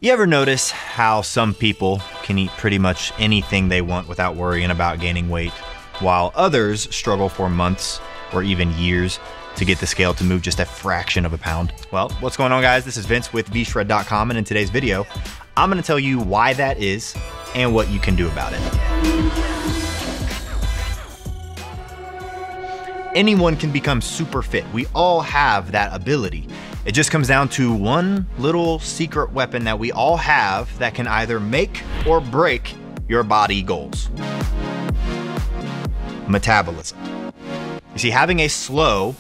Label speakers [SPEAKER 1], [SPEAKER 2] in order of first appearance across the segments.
[SPEAKER 1] You ever notice how some people can eat pretty much anything they want without worrying about gaining weight, while others struggle for months or even years to get the scale to move just a fraction of a pound? Well, what's going on, guys? This is Vince with vshred.com, and in today's video, I'm gonna tell you why that is and what you can do about it. Anyone can become super fit. We all have that ability. It just comes down to one little secret weapon that we all have that can either make or break your body goals. Metabolism. You see, having a slow,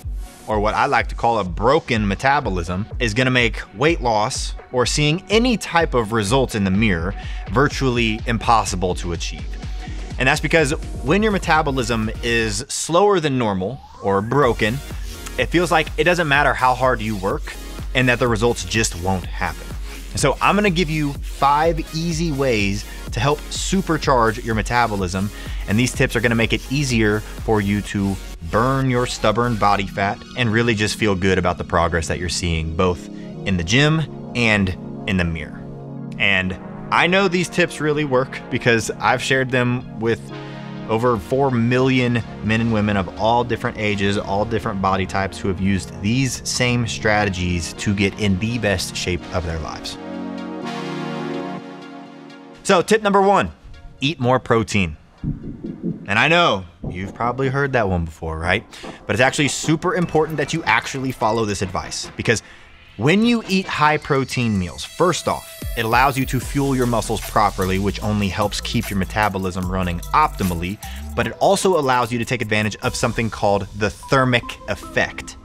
[SPEAKER 1] or what I like to call a broken metabolism, is gonna make weight loss or seeing any type of results in the mirror virtually impossible to achieve. And that's because when your metabolism is slower than normal or broken, it feels like it doesn't matter how hard you work and that the results just won't happen. And so I'm gonna give you 5 easy ways to help supercharge your metabolism. And these tips are gonna make it easier for you to burn your stubborn body fat and really just feel good about the progress that you're seeing, both in the gym and in the mirror. And I know these tips really work because I've shared them with over 4 million men and women of all different ages, all different body types, who have used these same strategies to get in the best shape of their lives. So tip number 1, eat more protein. And I know you've probably heard that one before, right? But it's actually super important that you actually follow this advice, because when you eat high protein meals, first off, it allows you to fuel your muscles properly, which only helps keep your metabolism running optimally, but it also allows you to take advantage of something called the thermic effect.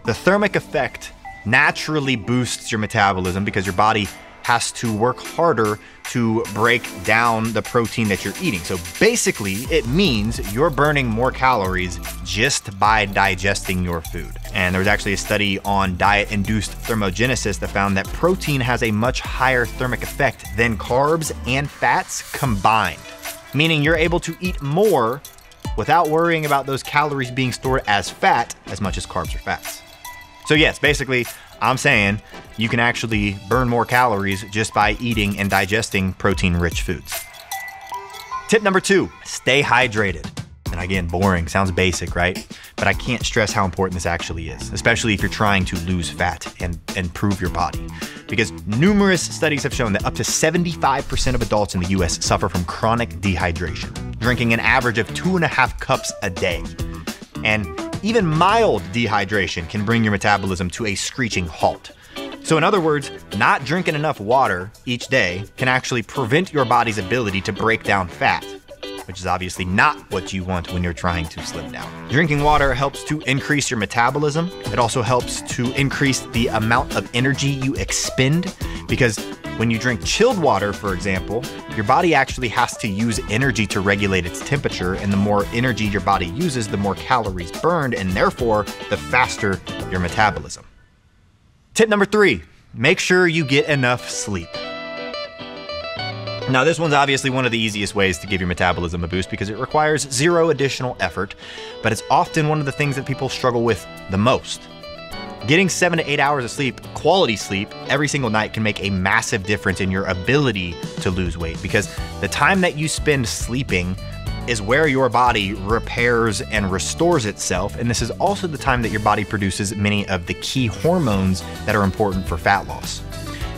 [SPEAKER 1] The thermic effect naturally boosts your metabolism because your body has to work harder to break down the protein that you're eating. So basically, it means you're burning more calories just by digesting your food. And there was actually a study on diet-induced thermogenesis that found that protein has a much higher thermic effect than carbs and fats combined, meaning you're able to eat more without worrying about those calories being stored as fat as much as carbs or fats. So yes, basically, I'm saying you can actually burn more calories just by eating and digesting protein-rich foods. Tip number 2, stay hydrated. And again, boring, sounds basic, right? But I can't stress how important this actually is, especially if you're trying to lose fat and improve your body. Because numerous studies have shown that up to 75% of adults in the US suffer from chronic dehydration, drinking an average of 2.5 cups a day. And even mild dehydration can bring your metabolism to a screeching halt. So in other words, not drinking enough water each day can actually prevent your body's ability to break down fat, which is obviously not what you want when you're trying to slim down. Drinking water helps to increase your metabolism. It also helps to increase the amount of energy you expend, because when you drink chilled water, for example, your body actually has to use energy to regulate its temperature, and the more energy your body uses, the more calories burned, and therefore, the faster your metabolism. Tip number 3, make sure you get enough sleep. Now, this one's obviously one of the easiest ways to give your metabolism a boost because it requires 0 additional effort, but it's often one of the things that people struggle with the most. Getting 7 to 8 hours of sleep, quality sleep, every single night can make a massive difference in your ability to lose weight, because the time that you spend sleeping is where your body repairs and restores itself, and this is also the time that your body produces many of the key hormones that are important for fat loss.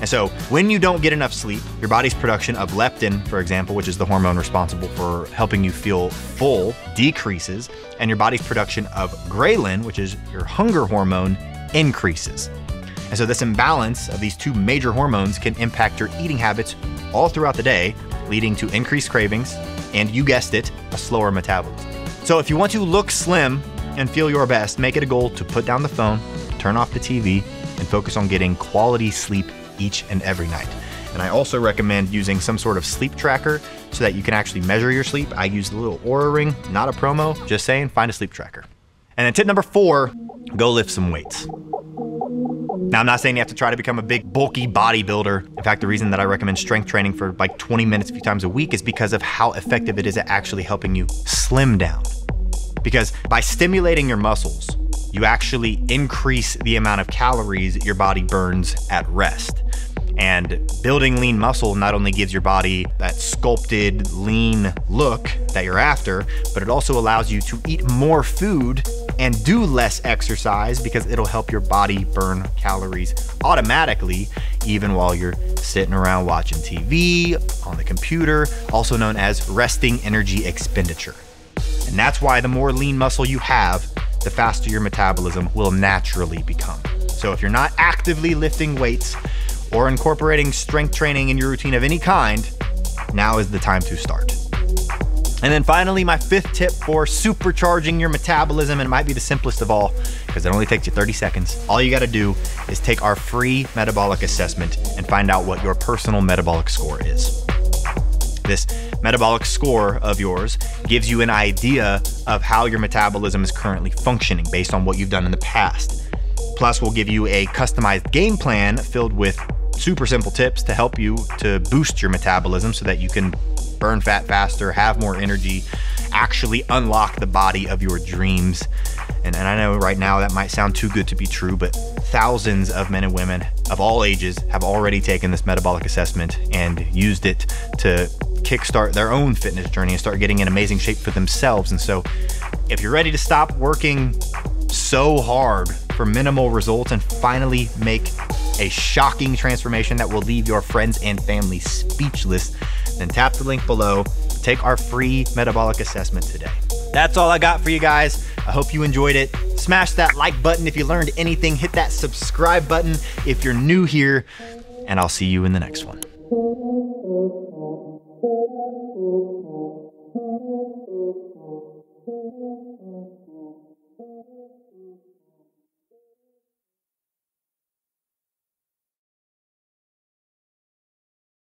[SPEAKER 1] And so when you don't get enough sleep, your body's production of leptin, for example, which is the hormone responsible for helping you feel full, decreases, and your body's production of ghrelin, which is your hunger hormone, increases. And so this imbalance of these 2 major hormones can impact your eating habits all throughout the day, leading to increased cravings and, you guessed it, a slower metabolism. So if you want to look slim and feel your best, make it a goal to put down the phone, turn off the TV, and focus on getting quality sleep each and every night. And I also recommend using some sort of sleep tracker so that you can actually measure your sleep. I use the little Oura Ring, not a promo, just saying, find a sleep tracker. And then tip number 4, go lift some weights. Now, I'm not saying you have to try to become a big, bulky bodybuilder. In fact, the reason that I recommend strength training for like 20 minutes a few times a week is because of how effective it is at actually helping you slim down. Because by stimulating your muscles, you actually increase the amount of calories your body burns at rest. And building lean muscle not only gives your body that sculpted, lean look that you're after, but it also allows you to eat more food and do less exercise because it'll help your body burn calories automatically, even while you're sitting around watching TV, on the computer, also known as resting energy expenditure. And that's why the more lean muscle you have, the faster your metabolism will naturally become. So if you're not actively lifting weights or incorporating strength training in your routine of any kind, now is the time to start. And then finally, my 5th tip for supercharging your metabolism, and it might be the simplest of all because it only takes you 30 seconds. All you gotta do is take our free metabolic assessment and find out what your personal metabolic score is. This metabolic score of yours gives you an idea of how your metabolism is currently functioning based on what you've done in the past. Plus, we'll give you a customized game plan filled with super simple tips to help you to boost your metabolism so that you can burn fat faster, have more energy, actually unlock the body of your dreams. And I know right now that might sound too good to be true, but thousands of men and women of all ages have already taken this metabolic assessment and used it to kickstart their own fitness journey and start getting in amazing shape for themselves. And so if you're ready to stop working so hard for minimal results and finally make a shocking transformation that will leave your friends and family speechless, then tap the link below, take our free metabolic assessment today. That's all I got for you guys. I hope you enjoyed it. Smash that like button if you learned anything, hit that subscribe button if you're new here, and I'll see you in the next one.